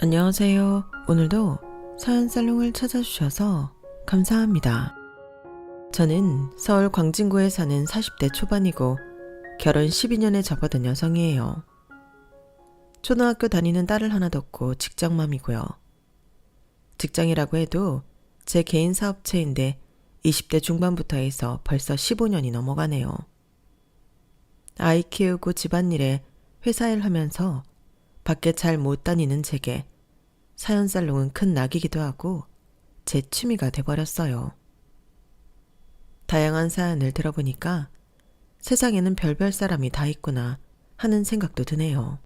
안녕하세요. 오늘도 사연살롱을 찾아주셔서 감사합니다. 저는 서울 광진구에 사는 40대 초반이고 결혼 12년에 접어든 여성이에요. 초등학교 다니는 딸을 하나 뒀고 직장맘이고요. 직장이라고 해도 제 개인 사업체인데 20대 중반부터 해서 벌써 15년이 넘어가네요. 아이 키우고 집안일에 회사 일 하면서 밖에 잘 못 다니는 제게 사연살롱은 큰 낙이기도 하고 제 취미가 돼버렸어요. 다양한 사연을 들어보니까 세상에는 별별 사람이 다 있구나 하는 생각도 드네요.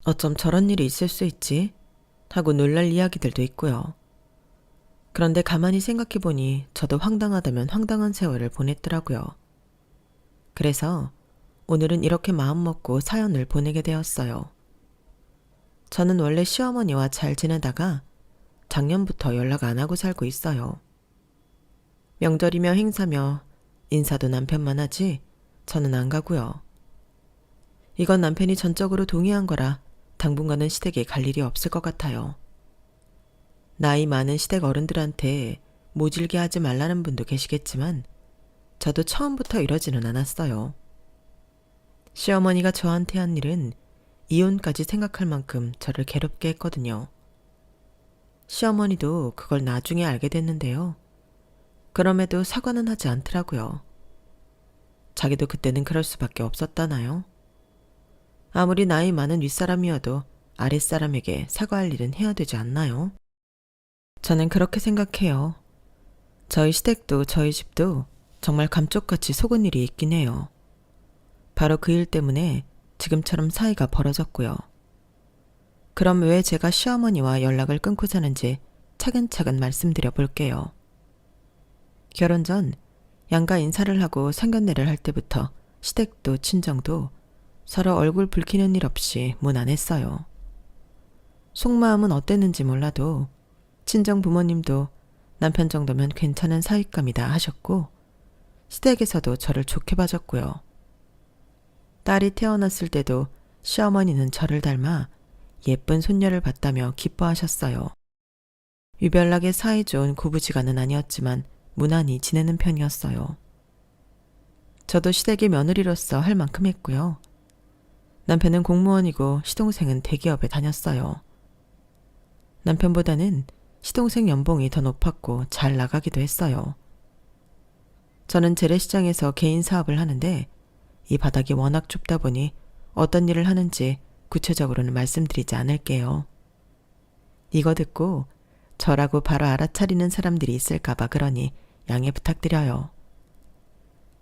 어쩜 저런 일이 있을 수 있지? 하고 놀랄 이야기들도 있고요. 그런데 가만히 생각해보니 저도 황당하다면 황당한 세월을 보냈더라고요. 그래서 오늘은 이렇게 마음먹고 사연을 보내게 되었어요. 저는 원래 시어머니와 잘 지내다가 작년부터 연락 안 하고 살고 있어요. 명절이며 행사며 인사도 남편만 하지 저는 안 가고요. 이건 남편이 전적으로 동의한 거라 당분간은 시댁에 갈 일이 없을 것 같아요. 나이 많은 시댁 어른들한테 모질게 하지 말라는 분도 계시겠지만 저도 처음부터 이러지는 않았어요. 시어머니가 저한테 한 일은 이혼까지 생각할 만큼 저를 괴롭게 했거든요. 시어머니도 그걸 나중에 알게 됐는데요. 그럼에도 사과는 하지 않더라고요. 자기도 그때는 그럴 수밖에 없었다나요? 아무리 나이 많은 윗사람이어도 아랫사람에게 사과할 일은 해야 되지 않나요? 저는 그렇게 생각해요. 저희 시댁도 저희 집도 정말 감쪽같이 속은 일이 있긴 해요. 바로 그 일 때문에 지금처럼 사이가 벌어졌고요. 그럼 왜 제가 시어머니와 연락을 끊고 사는지 차근차근 말씀드려 볼게요. 결혼 전 양가 인사를 하고 상견례를 할 때부터 시댁도 친정도 서로 얼굴 붉히는 일 없이 무난했어요. 속마음은 어땠는지 몰라도 친정 부모님도 남편 정도면 괜찮은 사윗감이다 하셨고 시댁에서도 저를 좋게 봐줬고요. 딸이 태어났을 때도 시어머니는 저를 닮아 예쁜 손녀를 봤다며 기뻐하셨어요. 유별나게 사이 좋은 고부지간은 아니었지만 무난히 지내는 편이었어요. 저도 시댁의 며느리로서 할 만큼 했고요. 남편은 공무원이고 시동생은 대기업에 다녔어요. 남편보다는 시동생 연봉이 더 높았고 잘 나가기도 했어요. 저는 재래시장에서 개인 사업을 하는데 이 바닥이 워낙 좁다 보니 어떤 일을 하는지 구체적으로는 말씀드리지 않을게요. 이거 듣고 저라고 바로 알아차리는 사람들이 있을까봐 그러니 양해 부탁드려요.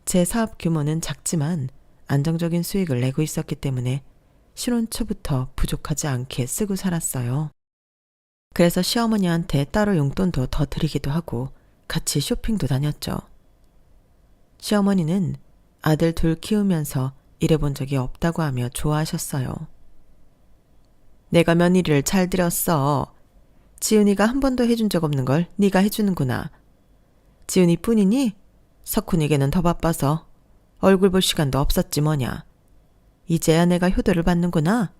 제 사업 규모는 작지만 안정적인 수익을 내고 있었기 때문에 신혼 초부터 부족하지 않게 쓰고 살았어요. 그래서 시어머니한테 따로 용돈도 더 드리기도 하고 같이 쇼핑도 다녔죠. 시어머니는 아들 둘 키우면서 일해본 적이 없다고 하며 좋아하셨어요. 내가 며느리를 잘 들였어. 지은이가 한 번도 해준 적 없는 걸 네가 해주는구나. 지은이 뿐이니? 석훈이게는 더 바빠서 얼굴 볼 시간도 없었지 뭐냐. 이제야 내가 효도를 받는구나.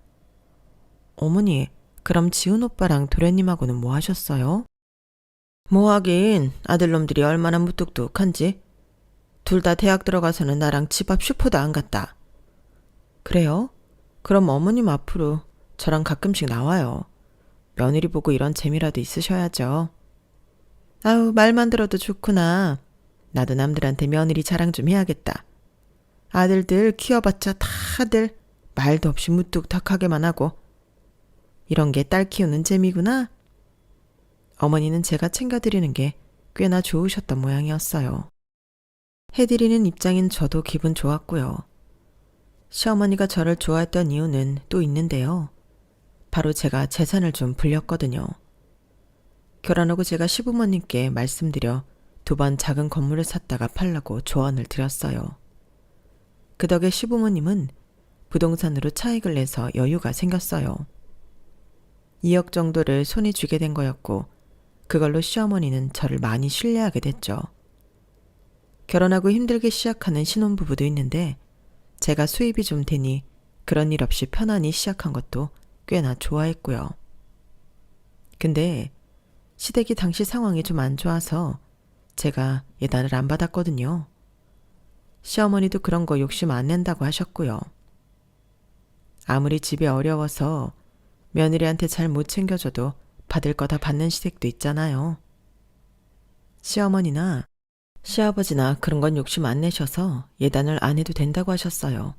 어머니, 그럼 지은 오빠랑 도련님하고는 뭐 하셨어요? 뭐 하긴 아들놈들이 얼마나 무뚝뚝한지. 둘 다 대학 들어가서는 나랑 집 앞 슈퍼도 안 갔다. 그래요? 그럼 어머님 앞으로 저랑 가끔씩 나와요. 며느리 보고 이런 재미라도 있으셔야죠. 아우, 말만 들어도 좋구나. 나도 남들한테 며느리 자랑 좀 해야겠다. 아들들 키워봤자 다들 말도 없이 무뚝뚝하게만 하고. 이런 게 딸 키우는 재미구나. 어머니는 제가 챙겨드리는 게 꽤나 좋으셨던 모양이었어요. 해드리는 입장인 저도 기분 좋았고요. 시어머니가 저를 좋아했던 이유는 또 있는데요. 바로 제가 재산을 좀 불렸거든요. 결혼하고 제가 시부모님께 말씀드려 2번 작은 건물을 샀다가 팔라고 조언을 드렸어요. 그 덕에 시부모님은 부동산으로 차익을 내서 여유가 생겼어요. 2억 정도를 손에 쥐게 된 거였고 그걸로 시어머니는 저를 많이 신뢰하게 됐죠. 결혼하고 힘들게 시작하는 신혼부부도 있는데 제가 수입이 좀 되니 그런 일 없이 편안히 시작한 것도 꽤나 좋아했고요. 근데 시댁이 당시 상황이 좀 안 좋아서 제가 예단을 안 받았거든요. 시어머니도 그런 거 욕심 안 낸다고 하셨고요. 아무리 집이 어려워서 며느리한테 잘 못 챙겨줘도 받을 거 다 받는 시댁도 있잖아요. 시어머니나 시아버지나 그런 건 욕심 안 내셔서 예단을 안 해도 된다고 하셨어요.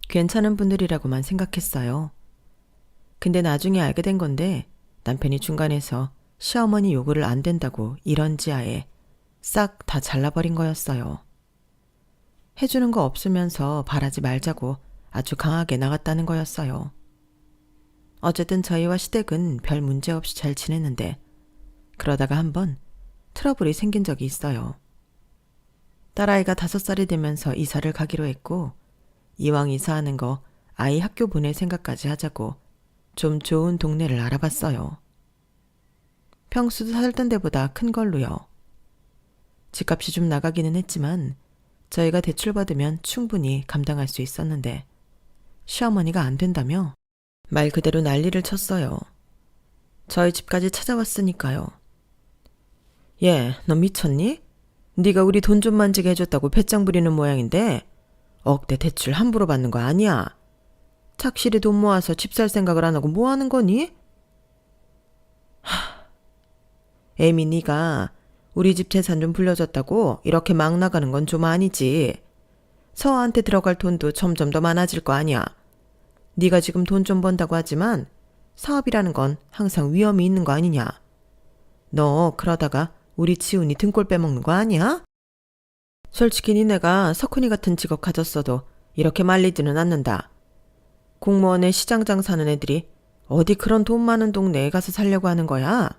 괜찮은 분들이라고만 생각했어요. 근데 나중에 알게 된 건데 남편이 중간에서 시어머니 요구를 안 된다고 이런지하에 싹 다 잘라버린 거였어요. 해주는 거 없으면서 바라지 말자고 아주 강하게 나갔다는 거였어요. 어쨌든 저희와 시댁은 별 문제 없이 잘 지냈는데 그러다가 한번 트러블이 생긴 적이 있어요. 딸아이가 5살이 되면서 이사를 가기로 했고 이왕 이사하는 거 아이 학교 보낼 생각까지 하자고 좀 좋은 동네를 알아봤어요. 평수도 살던 데보다 큰 걸로요. 집값이 좀 나가기는 했지만 저희가 대출받으면 충분히 감당할 수 있었는데 시어머니가 안 된다며 말 그대로 난리를 쳤어요. 저희 집까지 찾아왔으니까요. 얘, 너 미쳤니? 네가 우리 돈 좀 만지게 해줬다고 배짱 부리는 모양인데 억대 대출 함부로 받는 거 아니야. 착실히 돈 모아서 집 살 생각을 안 하고 뭐 하는 거니? 애미 네가 우리 집 재산 좀 불려줬다고 이렇게 막 나가는 건 좀 아니지. 서아한테 들어갈 돈도 점점 더 많아질 거 아니야. 네가 지금 돈 좀 번다고 하지만 사업이라는 건 항상 위험이 있는 거 아니냐. 너 그러다가 우리 지훈이 등골 빼먹는 거 아니야? 솔직히 니네가 석훈이 같은 직업 가졌어도 이렇게 말리지는 않는다. 공무원에 시장장 사는 애들이 어디 그런 돈 많은 동네에 가서 살려고 하는 거야?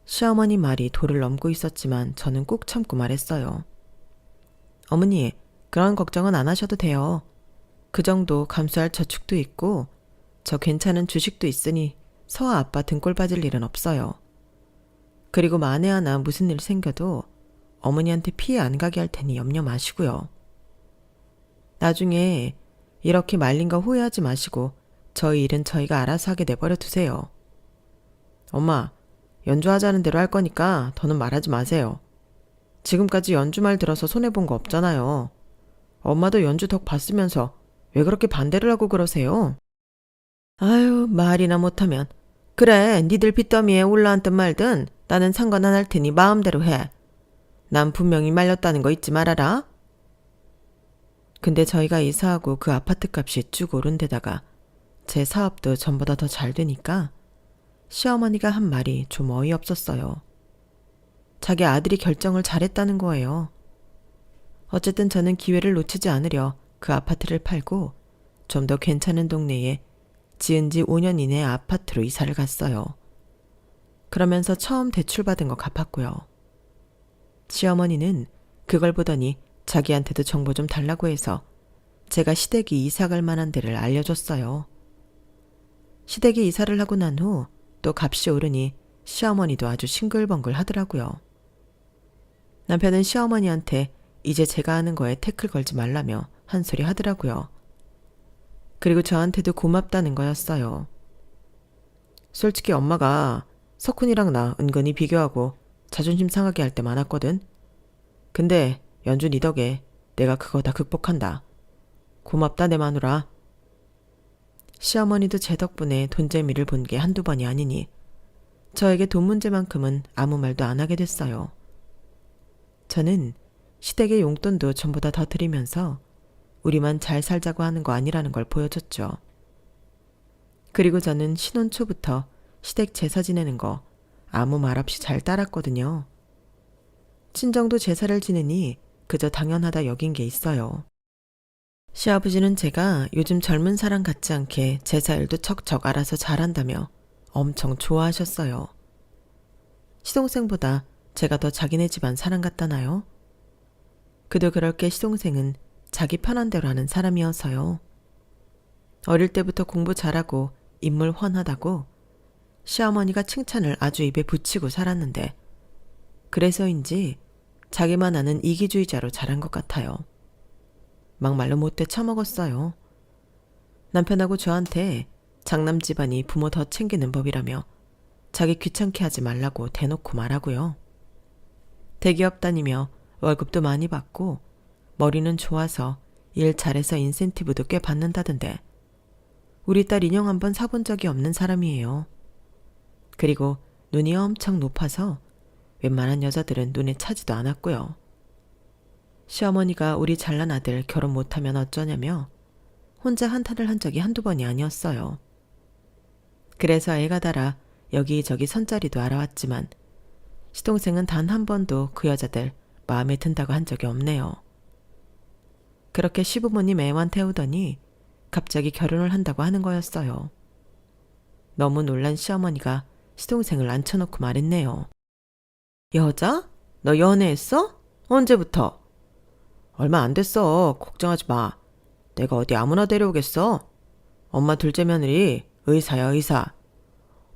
시어머니 말이 도를 넘고 있었지만 저는 꾹 참고 말했어요. 어머니, 그런 걱정은 안 하셔도 돼요. 그 정도 감수할 저축도 있고 저 괜찮은 주식도 있으니 서아 아빠 등골 빠질 일은 없어요. 그리고 만에 하나 무슨 일 생겨도 어머니한테 피해 안 가게 할 테니 염려 마시고요. 나중에 이렇게 말린 거 후회하지 마시고 저희 일은 저희가 알아서 하게 내버려 두세요. 엄마, 연주하자는 대로 할 거니까 더는 말하지 마세요. 지금까지 연주 말 들어서 손해본 거 없잖아요. 엄마도 연주 덕 봤으면서 왜 그렇게 반대를 하고 그러세요? 아유, 말이나 못하면. 그래, 니들 빚더미에 올라앉든 말든 나는 상관 안 할 테니 마음대로 해. 난 분명히 말렸다는 거 잊지 말아라. 근데 저희가 이사하고 그 아파트 값이 쭉 오른 데다가 제 사업도 전보다 더 잘 되니까 시어머니가 한 말이 좀 어이없었어요. 자기 아들이 결정을 잘했다는 거예요. 어쨌든 저는 기회를 놓치지 않으려 그 아파트를 팔고 좀 더 괜찮은 동네에 지은 지 5년 이내 아파트로 이사를 갔어요. 그러면서 처음 대출받은 거 갚았고요. 시어머니는 그걸 보더니 자기한테도 정보 좀 달라고 해서 제가 시댁이 이사 갈 만한 데를 알려줬어요. 시댁이 이사를 하고 난 후 또 값이 오르니 시어머니도 아주 싱글벙글 하더라고요. 남편은 시어머니한테 이제 제가 하는 거에 태클 걸지 말라며 한 소리 하더라고요. 그리고 저한테도 고맙다는 거였어요. 솔직히 엄마가 석훈이랑 나 은근히 비교하고 자존심 상하게 할 때 많았거든. 근데 연주 니 덕에 내가 그거 다 극복한다. 고맙다 내 마누라. 시어머니도 제 덕분에 돈재미를 본 게 한두 번이 아니니 저에게 돈 문제만큼은 아무 말도 안 하게 됐어요. 저는 시댁의 용돈도 전보다 더 드리면서 우리만 잘 살자고 하는 거 아니라는 걸 보여줬죠. 그리고 저는 신혼 초부터 시댁 제사 지내는 거 아무 말 없이 잘 따랐거든요. 친정도 제사를 지내니 그저 당연하다 여긴 게 있어요. 시아버지는 제가 요즘 젊은 사람 같지 않게 제사일도 척척 알아서 잘한다며 엄청 좋아하셨어요. 시동생보다 제가 더 자기네 집안 사람 같다나요? 그도 그럴 게 시동생은 자기 편한 대로 하는 사람이어서요. 어릴 때부터 공부 잘하고 인물 훤하다고 시어머니가 칭찬을 아주 입에 붙이고 살았는데 그래서인지 자기만 아는 이기주의자로 자란 것 같아요. 막말로 못돼 처먹었어요. 남편하고 저한테 장남 집안이 부모 더 챙기는 법이라며 자기 귀찮게 하지 말라고 대놓고 말하고요. 대기업 다니며 월급도 많이 받고 머리는 좋아서 일 잘해서 인센티브도 꽤 받는다던데 우리 딸 인형 한번 사본 적이 없는 사람이에요. 그리고 눈이 엄청 높아서 웬만한 여자들은 눈에 차지도 않았고요. 시어머니가 우리 잘난 아들 결혼 못하면 어쩌냐며 혼자 한탄을 한 적이 한두 번이 아니었어요. 그래서 애가 달아 여기저기 선자리도 알아왔지만 시동생은 단 한 번도 그 여자들 마음에 든다고 한 적이 없네요. 그렇게 시부모님 애만 태우더니 갑자기 결혼을 한다고 하는 거였어요. 너무 놀란 시어머니가 시동생을 앉혀놓고 말했네요. 여자? 너 연애했어? 언제부터? 얼마 안 됐어. 걱정하지 마. 내가 어디 아무나 데려오겠어? 엄마 둘째 며느리 의사야, 의사.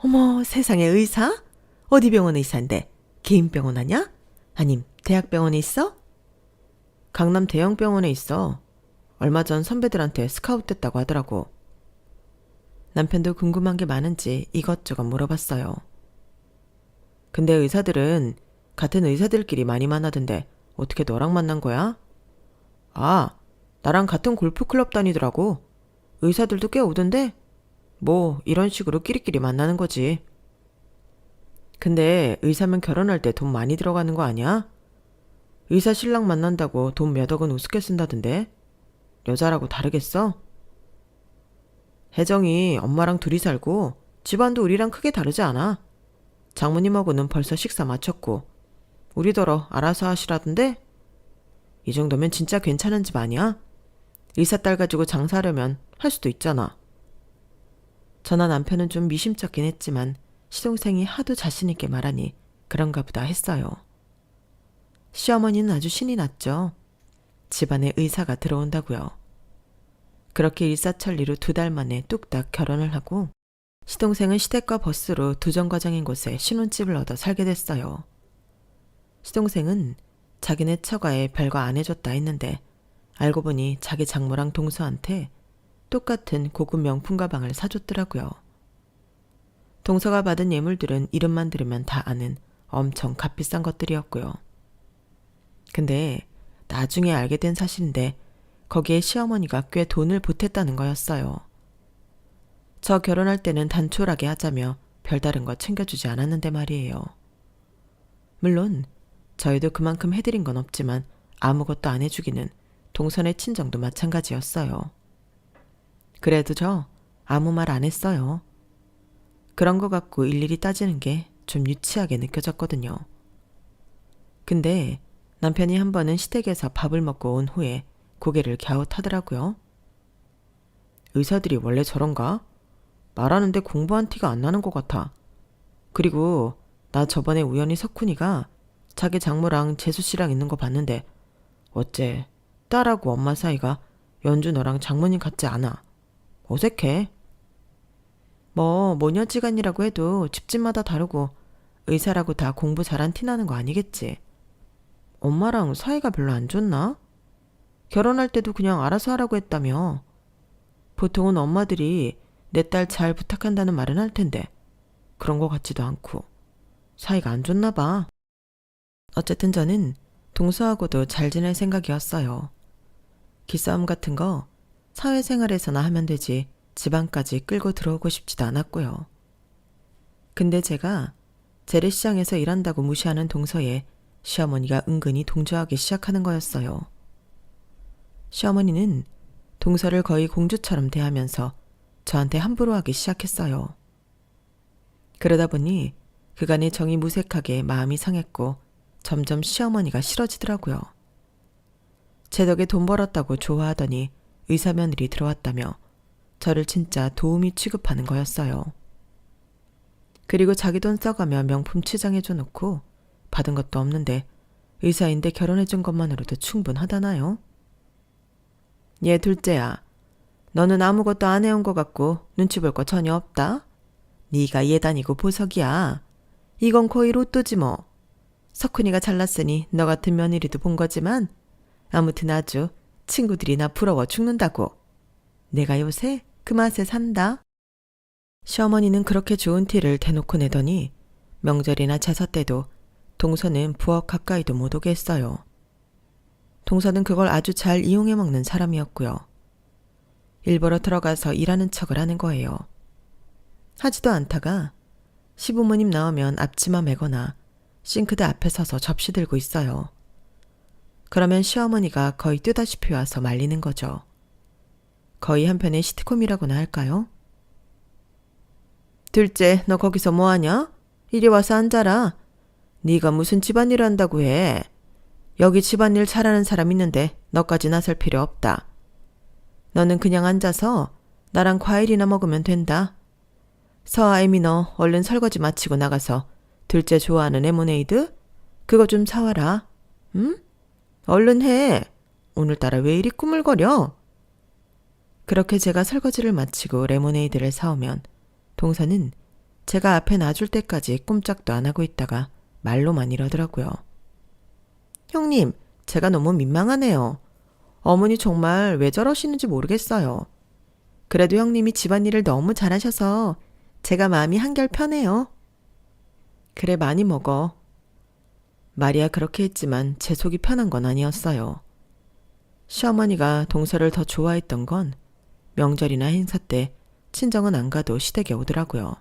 어머, 세상에 의사? 어디 병원 의사인데? 개인 병원 하냐? 아님 대학병원에 있어? 강남 대형병원에 있어. 얼마 전 선배들한테 스카우트 됐다고 하더라고. 남편도 궁금한 게 많은지 이것저것 물어봤어요. 근데 의사들은 같은 의사들끼리 많이 만나던데 어떻게 너랑 만난 거야? 아, 나랑 같은 골프클럽 다니더라고. 의사들도 꽤 오던데? 뭐 이런 식으로 끼리끼리 만나는 거지. 근데 의사면 결혼할 때 돈 많이 들어가는 거 아니야? 의사 신랑 만난다고 돈 몇 억은 우습게 쓴다던데? 여자라고 다르겠어? 혜정이 엄마랑 둘이 살고 집안도 우리랑 크게 다르지 않아. 장모님하고는 벌써 식사 마쳤고 우리더러 알아서 하시라던데? 이 정도면 진짜 괜찮은 집 아니야? 의사 딸 가지고 장사하려면 할 수도 있잖아. 저나 남편은 좀 미심쩍긴 했지만 시동생이 하도 자신있게 말하니 그런가 보다 했어요. 시어머니는 아주 신이 났죠. 집안에 의사가 들어온다고요. 그렇게 일사천리로 2달 만에 뚝딱 결혼을 하고 시동생은 시댁과 버스로 2정거장인 곳에 신혼집을 얻어 살게 됐어요. 시동생은 자기네 처가에 별거 안 해줬다 했는데 알고 보니 자기 장모랑 동서한테 똑같은 고급 명품 가방을 사줬더라고요. 동서가 받은 예물들은 이름만 들으면 다 아는 엄청 값비싼 것들이었고요. 근데 나중에 알게 된 사실인데 거기에 시어머니가 꽤 돈을 보탰다는 거였어요. 저 결혼할 때는 단촐하게 하자며 별다른 거 챙겨주지 않았는데 말이에요. 물론 저희도 그만큼 해드린 건 없지만 아무것도 안 해주기는 동선의 친정도 마찬가지였어요. 그래도 저 아무 말 안 했어요. 그런 거 갖고 일일이 따지는 게 좀 유치하게 느껴졌거든요. 근데 남편이 한 번은 시댁에서 밥을 먹고 온 후에 고개를 갸웃하더라고요. 의사들이 원래 저런가? 말하는데 공부한 티가 안 나는 것 같아. 그리고 나 저번에 우연히 석훈이가 자기 장모랑 재수씨랑 있는 거 봤는데 어째 딸하고 엄마 사이가 연주 너랑 장모님 같지 않아. 어색해. 뭐 모녀지간이라고 해도 집집마다 다르고 의사라고 다 공부 잘한 티 나는 거 아니겠지. 엄마랑 사이가 별로 안 좋나? 결혼할 때도 그냥 알아서 하라고 했다며. 보통은 엄마들이 내 딸 잘 부탁한다는 말은 할 텐데 그런 거 같지도 않고 사이가 안 좋나 봐. 어쨌든 저는 동서하고도 잘 지낼 생각이었어요. 기싸움 같은 거 사회생활에서나 하면 되지 집안까지 끌고 들어오고 싶지도 않았고요. 근데 제가 재래시장에서 일한다고 무시하는 동서에 시어머니가 은근히 동조하기 시작하는 거였어요. 시어머니는 동서를 거의 공주처럼 대하면서 저한테 함부로 하기 시작했어요. 그러다 보니 그간의 정이 무색하게 마음이 상했고 점점 시어머니가 싫어지더라고요. 제 덕에 돈 벌었다고 좋아하더니 의사 며느리 들어왔다며 저를 진짜 도우미 취급하는 거였어요. 그리고 자기 돈 써가며 명품 치장해줘 놓고 받은 것도 없는데 의사인데 결혼해준 것만으로도 충분하다나요? 얘 둘째야, 너는 아무것도 안 해온 것 같고 눈치 볼 거 전혀 없다. 네가 예단이고 보석이야. 이건 거의 로또지 뭐. 석훈이가 잘났으니 너 같은 며느리도 본 거지만 아무튼 아주 친구들이 나 부러워 죽는다고. 내가 요새 그 맛에 산다. 시어머니는 그렇게 좋은 티를 대놓고 내더니 명절이나 제사 때도 동서는 부엌 가까이도 못 오게 했어요. 동서는 그걸 아주 잘 이용해 먹는 사람이었고요. 일부러 들어가서 일하는 척을 하는 거예요. 하지도 않다가 시부모님 나오면 앞치마 매거나 싱크대 앞에 서서 접시 들고 있어요. 그러면 시어머니가 거의 뜨다시피 와서 말리는 거죠. 거의 한편의 시트콤이라고나 할까요? 둘째, 너 거기서 뭐하냐? 이리 와서 앉아라. 네가 무슨 집안일을 한다고 해. 여기 집안일 잘하는 사람 있는데 너까지 나설 필요 없다. 너는 그냥 앉아서 나랑 과일이나 먹으면 된다. 서아애미 너 얼른 설거지 마치고 나가서 둘째 좋아하는 레모네이드? 그거 좀 사와라. 응? 얼른 해. 오늘따라 왜 이리 꾸물거려? 그렇게 제가 설거지를 마치고 레모네이드를 사오면 동서는 제가 앞에 놔줄 때까지 꼼짝도 안 하고 있다가 말로만 이러더라고요. 형님, 제가 너무 민망하네요. 어머니 정말 왜 저러시는지 모르겠어요. 그래도 형님이 집안일을 너무 잘하셔서 제가 마음이 한결 편해요. 그래, 많이 먹어. 말이야 그렇게 했지만 제 속이 편한 건 아니었어요. 시어머니가 동서를 더 좋아했던 건 명절이나 행사 때 친정은 안 가도 시댁에 오더라고요.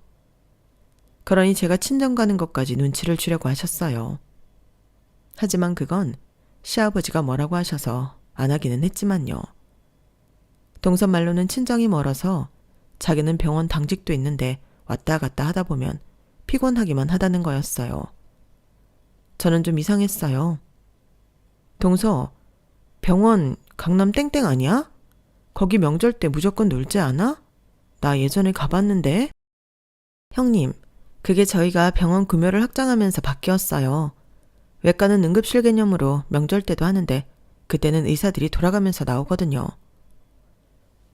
그러니 제가 친정 가는 것까지 눈치를 주려고 하셨어요. 하지만 그건 시아버지가 뭐라고 하셔서 안 하기는 했지만요. 동서 말로는 친정이 멀어서 자기는 병원 당직도 있는데 왔다 갔다 하다 보면 피곤하기만 하다는 거였어요. 저는 좀 이상했어요. 동서, 병원 강남 땡땡 아니야? 거기 명절 때 무조건 놀지 않아? 나 예전에 가봤는데. 형님, 그게 저희가 병원 금요를 확장하면서 바뀌었어요. 외과는 응급실 개념으로 명절 때도 하는데 그때는 의사들이 돌아가면서 나오거든요.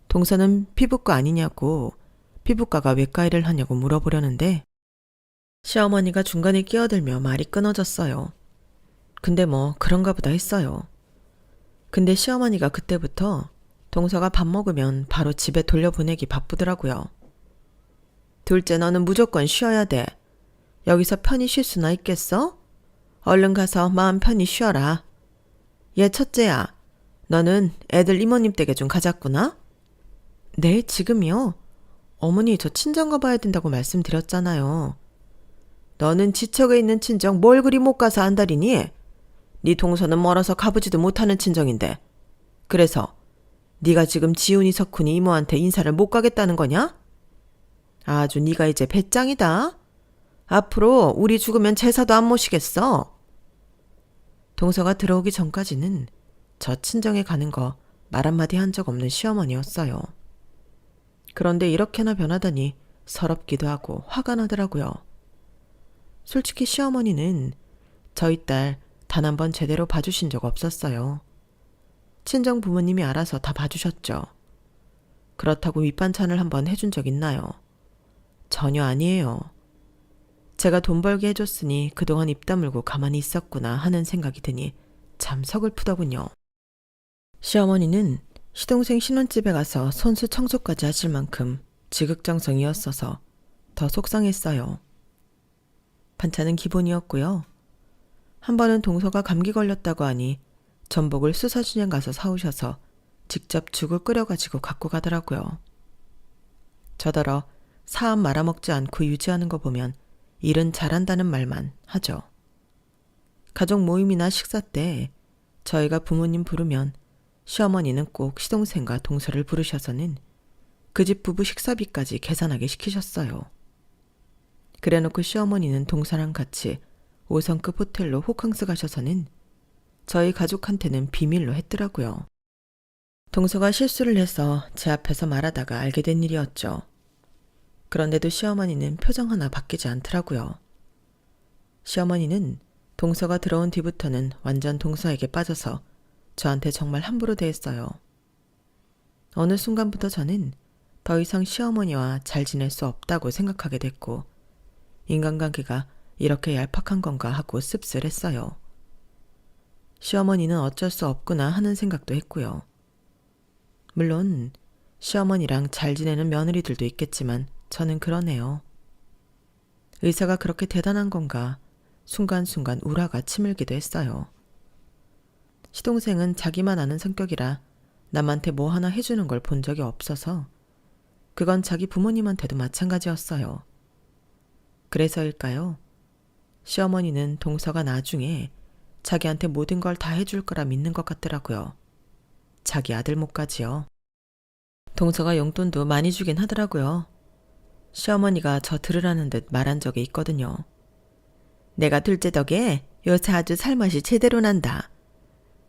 동서는 피부과 아니냐고 피부과가 외과 일을 하냐고 물어보려는데 시어머니가 중간에 끼어들며 말이 끊어졌어요. 근데 뭐 그런가 보다 했어요. 근데 시어머니가 그때부터 동서가 밥 먹으면 바로 집에 돌려보내기 바쁘더라고요. 둘째, 너는 무조건 쉬어야 돼. 여기서 편히 쉴 수나 있겠어? 얼른 가서 마음 편히 쉬어라. 얘 첫째야, 너는 애들 이모님 댁에 좀 가자꾸나? 네, 지금이요? 어머니, 저 친정 가봐야 된다고 말씀드렸잖아요. 너는 지척에 있는 친정 뭘 그리 못 가서 안달이니? 네 동서는 멀어서 가보지도 못하는 친정인데. 그래서 네가 지금 지훈이 석훈이 이모한테 인사를 못 가겠다는 거냐? 아주 네가 이제 배짱이다. 앞으로 우리 죽으면 제사도 안 모시겠어. 동서가 들어오기 전까지는 저 친정에 가는 거 말 한마디 한 적 없는 시어머니였어요. 그런데 이렇게나 변하다니 서럽기도 하고 화가 나더라고요. 솔직히 시어머니는 저희 딸 단 한 번 제대로 봐주신 적 없었어요. 친정 부모님이 알아서 다 봐주셨죠. 그렇다고 밑반찬을 한번 해준 적 있나요? 전혀 아니에요. 제가 돈 벌게 해줬으니 그동안 입 다물고 가만히 있었구나 하는 생각이 드니 참 서글프더군요. 시어머니는 시동생 신혼집에 가서 손수 청소까지 하실 만큼 지극정성이었어서 더 속상했어요. 반찬은 기본이었고요. 한 번은 동서가 감기 걸렸다고 하니 전복을 수사시장 가서 사오셔서 직접 죽을 끓여가지고 갖고 가더라고요. 저더러 사업 말아먹지 않고 유지하는 거 보면 일은 잘한다는 말만 하죠. 가족 모임이나 식사 때 저희가 부모님 부르면 시어머니는 꼭 시동생과 동서를 부르셔서는 그 집 부부 식사비까지 계산하게 시키셨어요. 그래놓고 시어머니는 동서랑 같이 5성급 호텔로 호캉스 가셔서는 저희 가족한테는 비밀로 했더라고요. 동서가 실수를 해서 제 앞에서 말하다가 알게 된 일이었죠. 그런데도 시어머니는 표정 하나 바뀌지 않더라고요. 시어머니는 동서가 들어온 뒤부터는 완전 동서에게 빠져서 저한테 정말 함부로 대했어요. 어느 순간부터 저는 더 이상 시어머니와 잘 지낼 수 없다고 생각하게 됐고 인간관계가 이렇게 얄팍한 건가 하고 씁쓸했어요. 시어머니는 어쩔 수 없구나 하는 생각도 했고요. 물론 시어머니랑 잘 지내는 며느리들도 있겠지만 저는 그러네요. 의사가 그렇게 대단한 건가 순간순간 우라가 치밀기도 했어요. 시동생은 자기만 아는 성격이라 남한테 뭐 하나 해주는 걸 본 적이 없어서 그건 자기 부모님한테도 마찬가지였어요. 그래서일까요? 시어머니는 동서가 나중에 자기한테 모든 걸 다 해줄 거라 믿는 것 같더라고요. 자기 아들 목까지요. 동서가 용돈도 많이 주긴 하더라고요. 시어머니가 저 들으라는 듯 말한 적이 있거든요. 내가 둘째 덕에 요새 아주 살맛이 제대로 난다.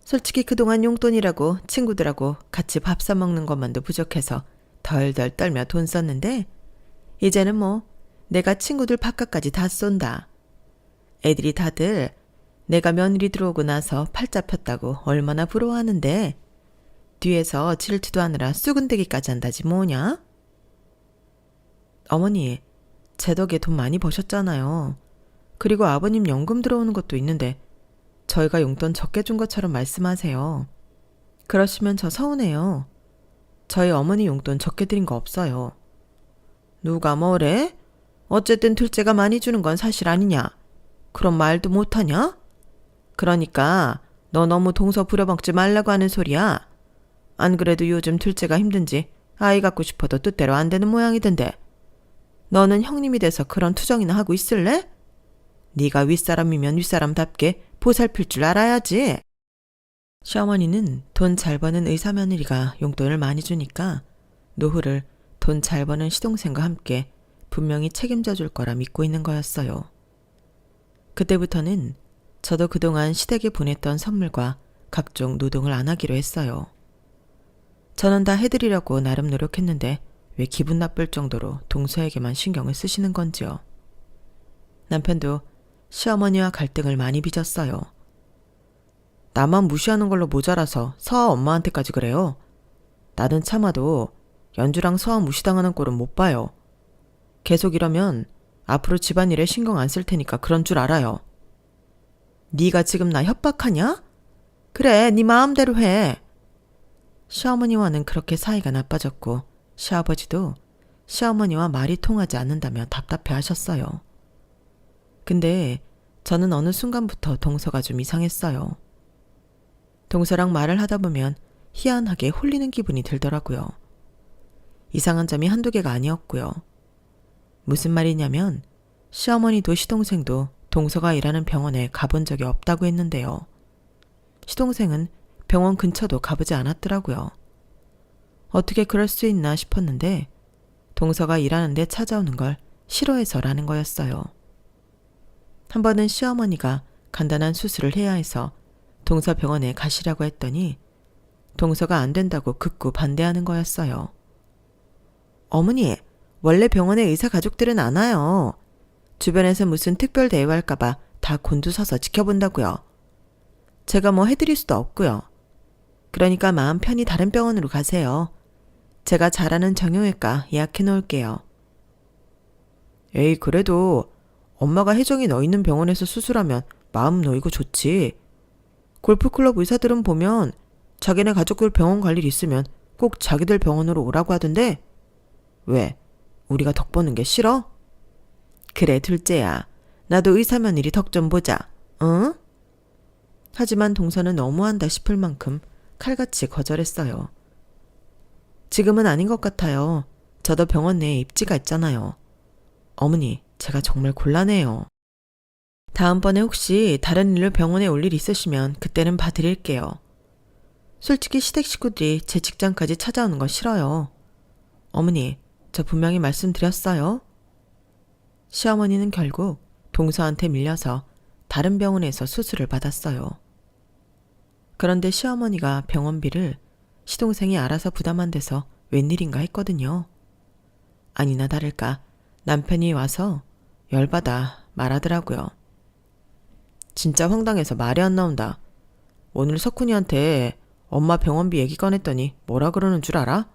솔직히 그동안 용돈이라고 친구들하고 같이 밥 사 먹는 것만도 부족해서 덜덜 떨며 돈 썼는데 이제는 뭐 내가 친구들 밥값까지 다 쏜다. 애들이 다들 내가 며느리 들어오고 나서 팔자 폈다고 얼마나 부러워하는데 뒤에서 질투도 하느라 쑥은대기까지 한다지 뭐냐? 어머니, 제 덕에 돈 많이 버셨잖아요. 그리고 아버님 연금 들어오는 것도 있는데 저희가 용돈 적게 준 것처럼 말씀하세요. 그러시면 저 서운해요. 저희 어머니 용돈 적게 드린 거 없어요. 누가 뭐래? 어쨌든 둘째가 많이 주는 건 사실 아니냐? 그런 말도 못하냐? 그러니까 너 너무 동서 부려먹지 말라고 하는 소리야. 안 그래도 요즘 둘째가 힘든지 아이 갖고 싶어도 뜻대로 안 되는 모양이던데. 너는 형님이 돼서 그런 투정이나 하고 있을래? 네가 윗사람이면 윗사람답게 보살필 줄 알아야지. 시어머니는 돈 잘 버는 의사 며느리가 용돈을 많이 주니까 노후를 돈 잘 버는 시동생과 함께 분명히 책임져 줄 거라 믿고 있는 거였어요. 그때부터는 저도 그동안 시댁에 보냈던 선물과 각종 노동을 안 하기로 했어요. 저는 다 해드리려고 나름 노력했는데 왜 기분 나쁠 정도로 동서에게만 신경을 쓰시는 건지요. 남편도 시어머니와 갈등을 많이 빚었어요. 나만 무시하는 걸로 모자라서 서아 엄마한테까지 그래요. 나는 참아도 연주랑 서아 무시당하는 꼴은 못 봐요. 계속 이러면 앞으로 집안일에 신경 안 쓸 테니까 그런 줄 알아요. 네가 지금 나 협박하냐? 그래, 네 마음대로 해. 시어머니와는 그렇게 사이가 나빠졌고 시아버지도 시어머니와 말이 통하지 않는다며 답답해 하셨어요. 근데 저는 어느 순간부터 동서가 좀 이상했어요. 동서랑 말을 하다 보면 희한하게 홀리는 기분이 들더라고요. 이상한 점이 한두 개가 아니었고요. 무슨 말이냐면 시어머니도 시동생도 동서가 일하는 병원에 가본 적이 없다고 했는데요. 시동생은 병원 근처도 가보지 않았더라고요. 어떻게 그럴 수 있나 싶었는데 동서가 일하는데 찾아오는 걸 싫어해서라는 거였어요. 한 번은 시어머니가 간단한 수술을 해야 해서 동서 병원에 가시라고 했더니 동서가 안 된다고 극구 반대하는 거였어요. 어머니, 원래 병원에 의사 가족들은 안 와요. 주변에서 무슨 특별 대우할까봐 다 곤두서서 지켜본다고요. 제가 뭐 해드릴 수도 없고요. 그러니까 마음 편히 다른 병원으로 가세요. 제가 잘 아는 정형외과 예약해 놓을게요. 에이, 그래도 엄마가 혜정이 너 있는 병원에서 수술하면 마음 놓이고 좋지. 골프클럽 의사들은 보면 자기네 가족들 병원 갈 일 있으면 꼭 자기들 병원으로 오라고 하던데 왜? 우리가 덕 보는 게 싫어? 그래, 둘째야. 나도 의사 며느리 덕 좀 보자. 응? 하지만 동서는 너무한다 싶을 만큼 칼같이 거절했어요. 지금은 아닌 것 같아요. 저도 병원 내에 입지가 있잖아요. 어머니, 제가 정말 곤란해요. 다음번에 혹시 다른 일로 병원에 올 일 있으시면 그때는 봐드릴게요. 솔직히 시댁 식구들이 제 직장까지 찾아오는 거 싫어요. 어머니, 저 분명히 말씀드렸어요. 시어머니는 결국 동서한테 밀려서 다른 병원에서 수술을 받았어요. 그런데 시어머니가 병원비를 시동생이 알아서 부담한 데서 웬일인가 했거든요. 아니나 다를까 남편이 와서 열받아 말하더라고요. 진짜 황당해서 말이 안 나온다. 오늘 석훈이한테 엄마 병원비 얘기 꺼냈더니 뭐라 그러는 줄 알아?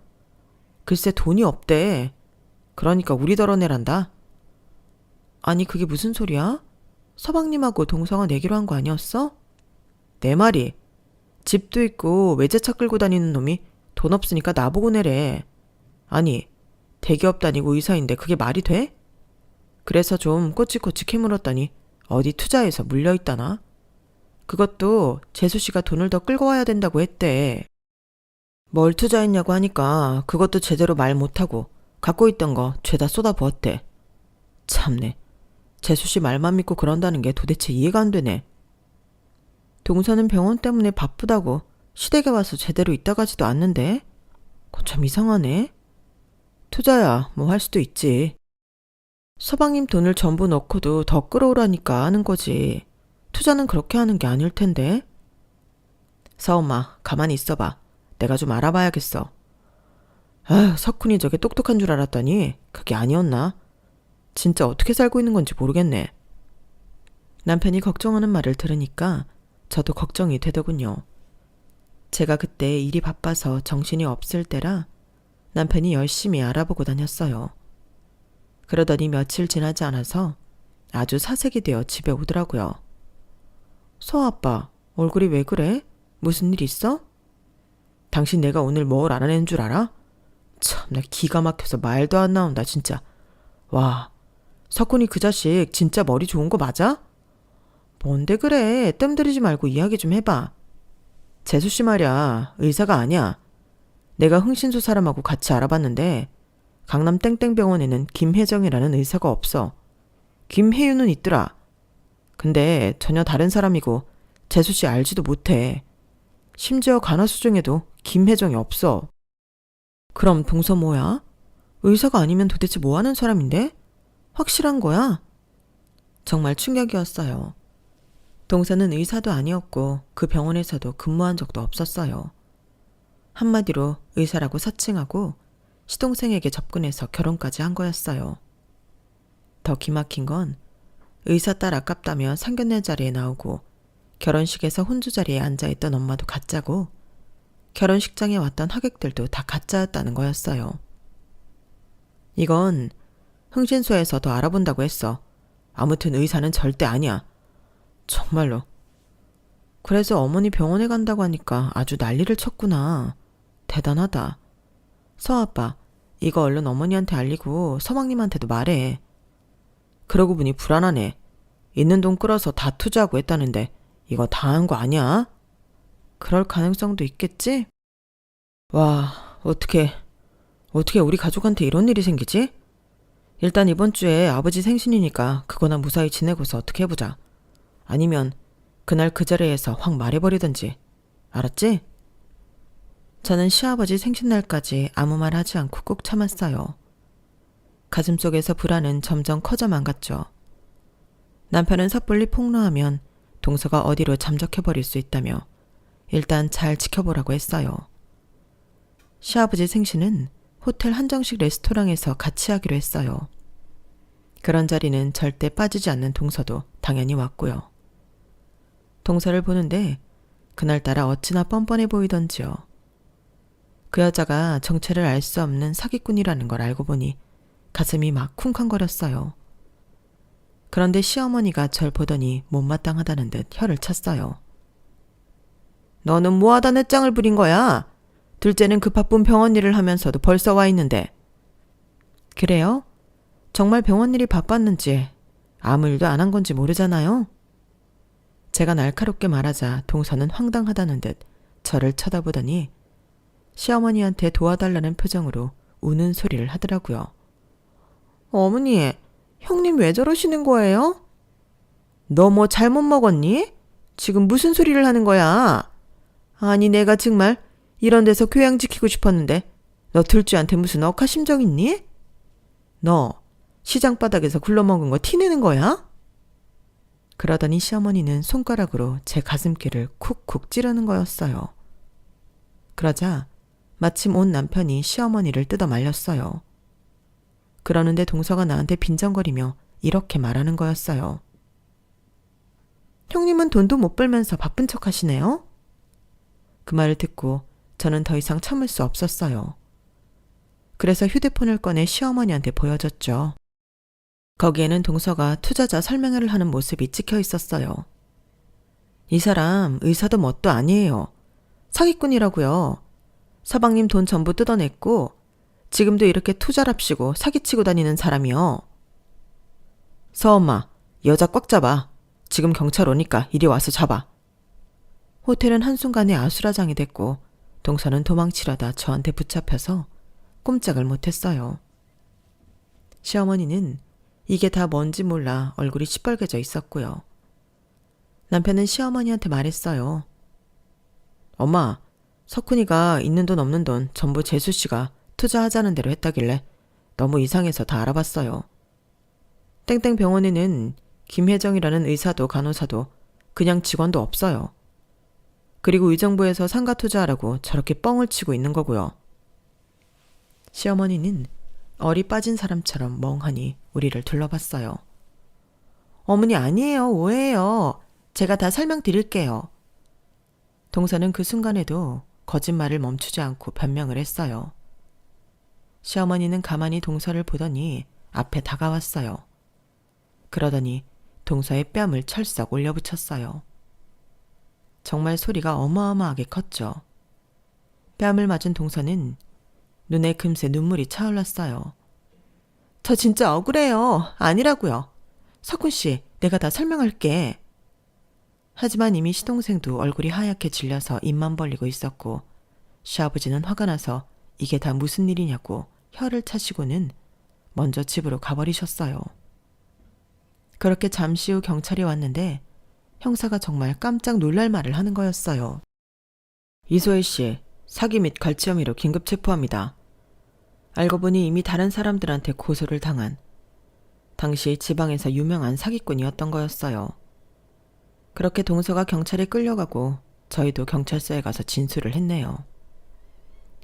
글쎄 돈이 없대. 그러니까 우리 덜어내란다. 아니 그게 무슨 소리야? 서방님하고 동서가 내기로 한 거 아니었어? 내 말이. 집도 있고 외제차 끌고 다니는 놈이 돈 없으니까 나보고 내래. 아니 대기업 다니고 의사인데 그게 말이 돼? 그래서 좀 꼬치꼬치 캐물었더니 어디 투자해서 물려있다나? 그것도 재수씨가 돈을 더 끌고 와야 된다고 했대. 뭘 투자했냐고 하니까 그것도 제대로 말 못하고 갖고 있던 거 죄다 쏟아부었대. 참네. 재수씨 말만 믿고 그런다는 게 도대체 이해가 안 되네. 동서는 병원 때문에 바쁘다고 시댁에 와서 제대로 있다 가지도 않는데? 그거 참 이상하네. 투자야 뭐 할 수도 있지. 서방님 돈을 전부 넣고도 더 끌어오라니까 하는 거지. 투자는 그렇게 하는 게 아닐 텐데. 서엄마 가만히 있어봐. 내가 좀 알아봐야겠어. 아휴 석훈이 저게 똑똑한 줄 알았더니 그게 아니었나? 진짜 어떻게 살고 있는 건지 모르겠네. 남편이 걱정하는 말을 들으니까 저도 걱정이 되더군요. 제가 그때 일이 바빠서 정신이 없을 때라 남편이 열심히 알아보고 다녔어요. 그러더니 며칠 지나지 않아서 아주 사색이 되어 집에 오더라고요. 서아빠, 얼굴이 왜 그래? 무슨 일 있어? 당신 내가 오늘 뭘 알아낸 줄 알아? 참나 기가 막혀서 말도 안 나온다 진짜. 와, 석훈이 그 자식 진짜 머리 좋은 거 맞아? 뭔데 그래? 뜸 들이지 말고 이야기 좀 해봐. 재수씨 말이야, 의사가 아니야. 내가 흥신소 사람하고 같이 알아봤는데 강남 땡땡병원에는 김혜정이라는 의사가 없어. 김혜윤은 있더라. 근데 전혀 다른 사람이고 재수씨 알지도 못해. 심지어 간호수 중에도 김혜정이 없어. 그럼 동서 뭐야? 의사가 아니면 도대체 뭐 하는 사람인데? 확실한 거야? 정말 충격이었어요. 동서는 의사도 아니었고 그 병원에서도 근무한 적도 없었어요. 한마디로 의사라고 사칭하고 시동생에게 접근해서 결혼까지 한 거였어요. 더 기막힌 건 의사 딸 아깝다며 상견례 자리에 나오고 결혼식에서 혼주 자리에 앉아있던 엄마도 가짜고 결혼식장에 왔던 하객들도 다 가짜였다는 거였어요. 이건 흥신소에서 더 알아본다고 했어. 아무튼 의사는 절대 아니야. 정말로. 그래서 어머니 병원에 간다고 하니까 아주 난리를 쳤구나. 대단하다. 서아빠, 이거 얼른 어머니한테 알리고 서방님한테도 말해. 그러고 보니 불안하네. 있는 돈 끌어서 다 투자하고 했다는데 이거 다 한 거 아니야? 그럴 가능성도 있겠지? 와, 어떻게 우리 가족한테 이런 일이 생기지? 일단 이번 주에 아버지 생신이니까 그거나 무사히 지내고서 어떻게 해보자. 아니면 그날 그 자리에서 확 말해버리든지. 알았지? 저는 시아버지 생신날까지 아무 말 하지 않고 꾹 참았어요. 가슴속에서 불안은 점점 커져만 갔죠. 남편은 섣불리 폭로하면 동서가 어디로 잠적해버릴 수 있다며 일단 잘 지켜보라고 했어요. 시아버지 생신은 호텔 한정식 레스토랑에서 같이 하기로 했어요. 그런 자리는 절대 빠지지 않는 동서도 당연히 왔고요. 동서를 보는데 그날따라 어찌나 뻔뻔해 보이던지요. 그 여자가 정체를 알 수 없는 사기꾼이라는 걸 알고 보니 가슴이 막 쿵쾅거렸어요. 그런데 시어머니가 절 보더니 못마땅하다는 듯 혀를 찼어요. 너는 뭐하다 넷장을 부린 거야? 둘째는 그 바쁜 병원 일을 하면서도 벌써 와 있는데. 그래요? 정말 병원 일이 바빴는지 아무 일도 안 한 건지 모르잖아요? 제가 날카롭게 말하자 동서는 황당하다는 듯 저를 쳐다보더니 시어머니한테 도와달라는 표정으로 우는 소리를 하더라고요. 어머니, 형님 왜 저러시는 거예요? 너 뭐 잘못 먹었니? 지금 무슨 소리를 하는 거야? 아니 내가 정말 이런 데서 교양 지키고 싶었는데 너 둘째한테 무슨 억하심정 있니? 너 시장 바닥에서 굴러먹은 거 티내는 거야? 그러더니 시어머니는 손가락으로 제 가슴길을 쿡쿡 찌르는 거였어요. 그러자 마침 온 남편이 시어머니를 뜯어 말렸어요. 그러는데 동서가 나한테 빈정거리며 이렇게 말하는 거였어요. 형님은 돈도 못 벌면서 바쁜 척 하시네요? 그 말을 듣고 저는 더 이상 참을 수 없었어요. 그래서 휴대폰을 꺼내 시어머니한테 보여줬죠. 거기에는 동서가 투자자 설명회를 하는 모습이 찍혀 있었어요. 이 사람 의사도 뭣도 아니에요. 사기꾼이라고요. 서방님 돈 전부 뜯어냈고 지금도 이렇게 투자랍시고 사기치고 다니는 사람이요. 서엄마, 여자 꽉 잡아. 지금 경찰 오니까 이리 와서 잡아. 호텔은 한순간에 아수라장이 됐고 동서는 도망치려다 저한테 붙잡혀서 꼼짝을 못했어요. 시어머니는 이게 다 뭔지 몰라 얼굴이 시뻘개져 있었고요. 남편은 시어머니한테 말했어요. 엄마, 석훈이가 있는 돈 없는 돈 전부 재수씨가 투자하자는 대로 했다길래 너무 이상해서 다 알아봤어요. 땡땡 병원에는 김혜정이라는 의사도 간호사도 그냥 직원도 없어요. 그리고 의정부에서 상가 투자하라고 저렇게 뻥을 치고 있는 거고요. 시어머니는 얼이 빠진 사람처럼 멍하니 우리를 둘러봤어요. 어머니 아니에요. 오해예요. 제가 다 설명드릴게요. 동서는 그 순간에도 거짓말을 멈추지 않고 변명을 했어요. 시어머니는 가만히 동서를 보더니 앞에 다가왔어요. 그러더니 동서의 뺨을 철썩 올려붙였어요. 정말 소리가 어마어마하게 컸죠. 뺨을 맞은 동서는 눈에 금세 눈물이 차올랐어요. 저 진짜 억울해요. 아니라고요. 석훈씨, 내가 다 설명할게. 하지만 이미 시동생도 얼굴이 하얗게 질려서 입만 벌리고 있었고 시아버지는 화가 나서 이게 다 무슨 일이냐고 혀를 차시고는 먼저 집으로 가버리셨어요. 그렇게 잠시 후 경찰이 왔는데 형사가 정말 깜짝 놀랄 말을 하는 거였어요. 이소혜 씨, 사기 및 갈취 혐의로 긴급 체포합니다. 알고 보니 이미 다른 사람들한테 고소를 당한 당시 지방에서 유명한 사기꾼이었던 거였어요. 그렇게 동서가 경찰에 끌려가고 저희도 경찰서에 가서 진술을 했네요.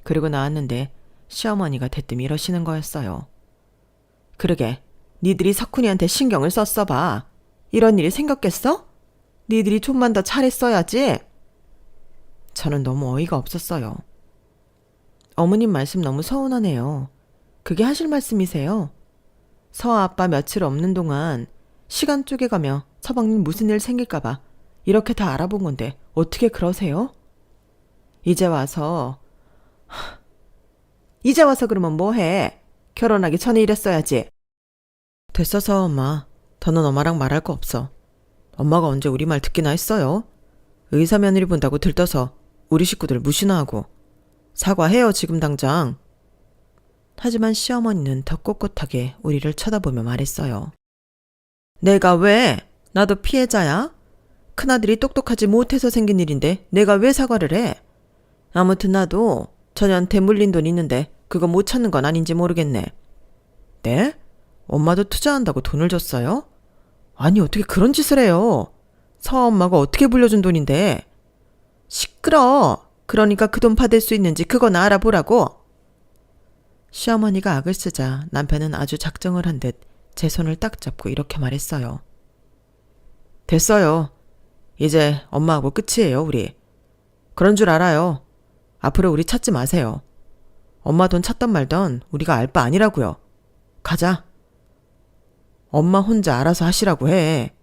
그리고 나왔는데 시어머니가 대뜸 이러시는 거였어요. 그러게, 니들이 석훈이한테 신경을 썼어 봐. 이런 일이 생겼겠어? 니들이 좀만 더 잘했어야지. 저는 너무 어이가 없었어요. 어머님 말씀 너무 서운하네요. 그게 하실 말씀이세요? 서아 아빠 며칠 없는 동안 시간 쪼개가며 서방님 무슨 일 생길까봐 이렇게 다 알아본 건데 어떻게 그러세요? 이제 와서 그러면 뭐해? 결혼하기 전에 이랬어야지. 됐어서 엄마. 더는 엄마랑 말할 거 없어. 엄마가 언제 우리 말 듣기나 했어요? 의사 며느리 본다고 들떠서 우리 식구들 무시나 하고. 사과해요 지금 당장. 하지만 시어머니는 더 꼿꼿하게 우리를 쳐다보며 말했어요. 내가 왜? 나도 피해자야? 큰아들이 똑똑하지 못해서 생긴 일인데 내가 왜 사과를 해? 아무튼 나도 전혀한테 물린 돈 있는데 그거 못 찾는 건 아닌지 모르겠네. 네? 엄마도 투자한다고 돈을 줬어요? 아니 어떻게 그런 짓을 해요? 서엄마가 어떻게 불려준 돈인데? 시끄러. 그러니까 그 돈 받을 수 있는지 그건 알아보라고. 시어머니가 악을 쓰자 남편은 아주 작정을 한 듯 제 손을 딱 잡고 이렇게 말했어요. 됐어요. 이제 엄마하고 끝이에요 우리. 그런 줄 알아요. 앞으로 우리 찾지 마세요. 엄마 돈 찾던 말던 우리가 알 바 아니라고요. 가자. 엄마 혼자 알아서 하시라고 해.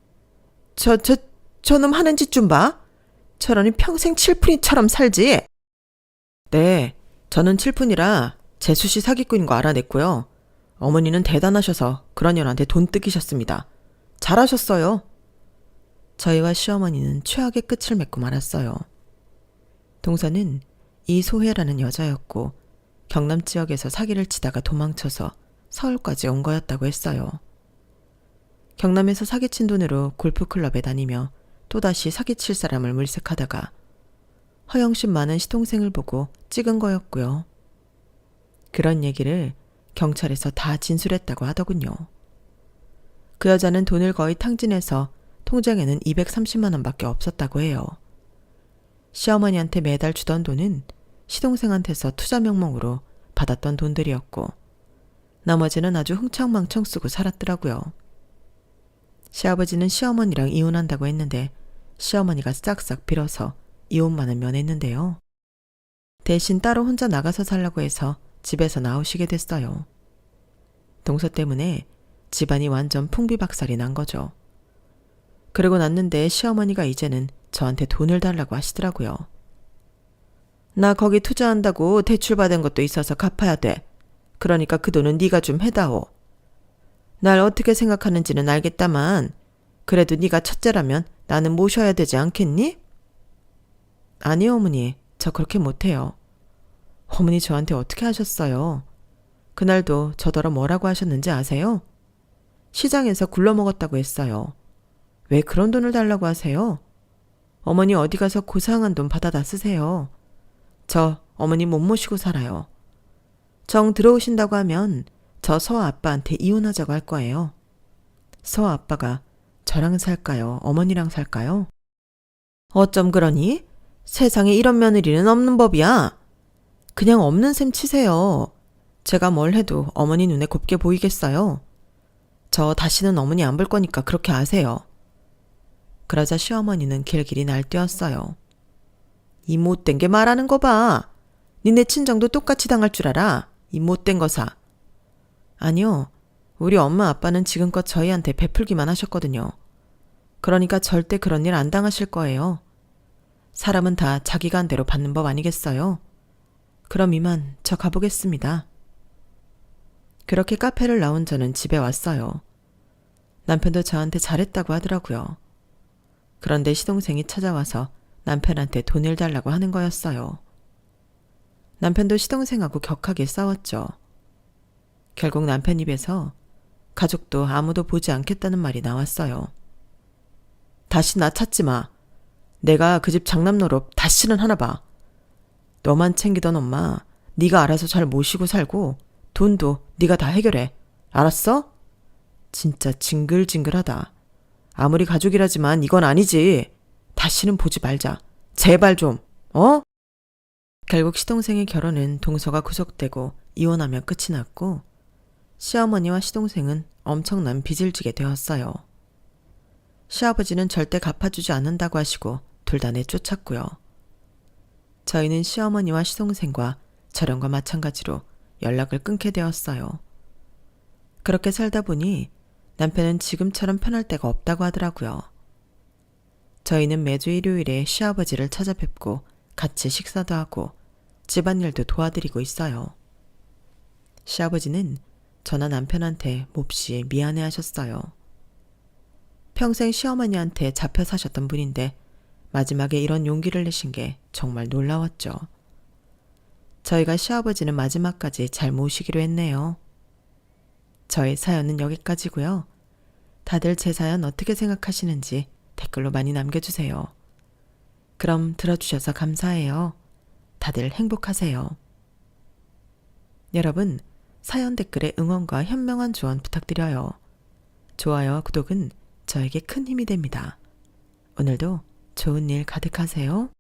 저놈 하는 짓 좀 봐. 저러니 평생 칠푼이처럼 살지. 네, 저는 칠푼이라 재수씨 사기꾼인 거 알아냈고요. 어머니는 대단하셔서 그런 년한테 돈 뜯기셨습니다. 잘하셨어요. 저희와 시어머니는 최악의 끝을 맺고 말았어요. 동서는 이소혜라는 여자였고 경남 지역에서 사기를 치다가 도망쳐서 서울까지 온 거였다고 했어요. 경남에서 사기친 돈으로 골프클럽에 다니며 또다시 사기칠 사람을 물색하다가 허영심 많은 시동생을 보고 찍은 거였고요. 그런 얘기를 경찰에서 다 진술했다고 하더군요. 그 여자는 돈을 거의 탕진해서 통장에는 230만 원밖에 없었다고 해요. 시어머니한테 매달 주던 돈은 시동생한테서 투자 명목으로 받았던 돈들이었고 나머지는 아주 흥청망청 쓰고 살았더라고요. 시아버지는 시어머니랑 이혼한다고 했는데 시어머니가 싹싹 빌어서 이혼만은 면했는데요. 대신 따로 혼자 나가서 살라고 해서 집에서 나오시게 됐어요. 동서 때문에 집안이 완전 풍비박살이 난 거죠. 그러고 났는데 시어머니가 이제는 저한테 돈을 달라고 하시더라고요. 나 거기 투자한다고 대출받은 것도 있어서 갚아야 돼. 그러니까 그 돈은 네가 좀 해다오. 날 어떻게 생각하는지는 알겠다만 그래도 네가 첫째라면 나는 모셔야 되지 않겠니? 아니요, 어머니. 저 그렇게 못해요. 어머니 저한테 어떻게 하셨어요? 그날도 저더러 뭐라고 하셨는지 아세요? 시장에서 굴러먹었다고 했어요. 왜 그런 돈을 달라고 하세요? 어머니 어디 가서 고상한 돈 받아다 쓰세요. 저 어머니 못 모시고 살아요. 정 들어오신다고 하면 저 서아 아빠한테 이혼하자고 할 거예요. 서아 아빠가 저랑 살까요? 어머니랑 살까요? 어쩜 그러니? 세상에 이런 며느리는 없는 법이야. 그냥 없는 셈 치세요. 제가 뭘 해도 어머니 눈에 곱게 보이겠어요. 저 다시는 어머니 안 볼 거니까 그렇게 아세요. 그러자 시어머니는 길길이 날뛰었어요. 이 못된 게 말하는 거 봐. 니네 친정도 똑같이 당할 줄 알아. 이 못된 거사. 아니요. 우리 엄마 아빠는 지금껏 저희한테 베풀기만 하셨거든요. 그러니까 절대 그런 일 안 당하실 거예요. 사람은 다 자기가 한 대로 받는 법 아니겠어요? 그럼 이만 저 가보겠습니다. 그렇게 카페를 나온 저는 집에 왔어요. 남편도 저한테 잘했다고 하더라고요. 그런데 시동생이 찾아와서 남편한테 돈을 달라고 하는 거였어요. 남편도 시동생하고 격하게 싸웠죠. 결국 남편 입에서 가족도 아무도 보지 않겠다는 말이 나왔어요. 다시 나 찾지 마. 내가 그 집 장남 노릇 다시는 하나 봐. 너만 챙기던 엄마 네가 알아서 잘 모시고 살고 돈도 네가 다 해결해. 알았어? 진짜 징글징글하다. 아무리 가족이라지만 이건 아니지. 다시는 보지 말자. 제발 좀. 어? 결국 시동생의 결혼은 동서가 구속되고 이혼하며 끝이 났고 시어머니와 시동생은 엄청난 빚을 지게 되었어요. 시아버지는 절대 갚아주지 않는다고 하시고 둘 다 내쫓았고요. 저희는 시어머니와 시동생과 저령과 마찬가지로 연락을 끊게 되었어요. 그렇게 살다 보니 남편은 지금처럼 편할 때가 없다고 하더라고요. 저희는 매주 일요일에 시아버지를 찾아뵙고 같이 식사도 하고 집안일도 도와드리고 있어요. 시아버지는 저나 남편한테 몹시 미안해 하셨어요. 평생 시어머니한테 잡혀 사셨던 분인데 마지막에 이런 용기를 내신 게 정말 놀라웠죠. 저희가 시아버지는 마지막까지 잘 모시기로 했네요. 저의 사연은 여기까지고요. 다들 제 사연 어떻게 생각하시는지 댓글로 많이 남겨주세요. 그럼 들어주셔서 감사해요. 다들 행복하세요. 여러분, 사연 댓글에 응원과 현명한 조언 부탁드려요. 좋아요와 구독은 저에게 큰 힘이 됩니다. 오늘도 좋은 일 가득하세요.